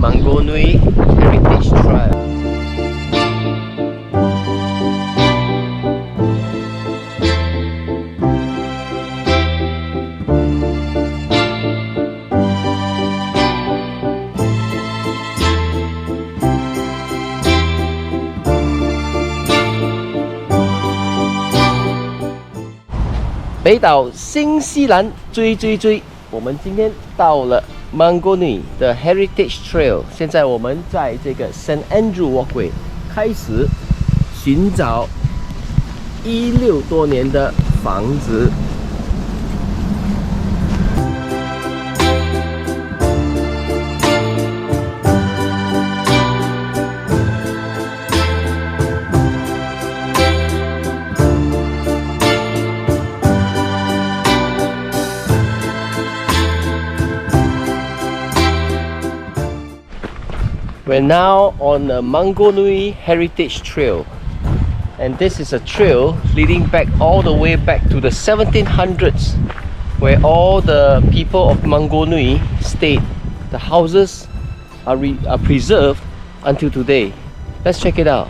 Mangōnui Heritage Trail.北岛新西兰追，我们今天到了 Mangōnui 的 Heritage Trail， 现在我们在这个 St. Andrew Walkway 开始寻找16多年的房子。We're now on the Mangōnui Heritage Trail, and this is a trail leading back all the way back to the 1700s, where all the people of Mangōnui stayed. The houses are preserved until today. Let's check it out.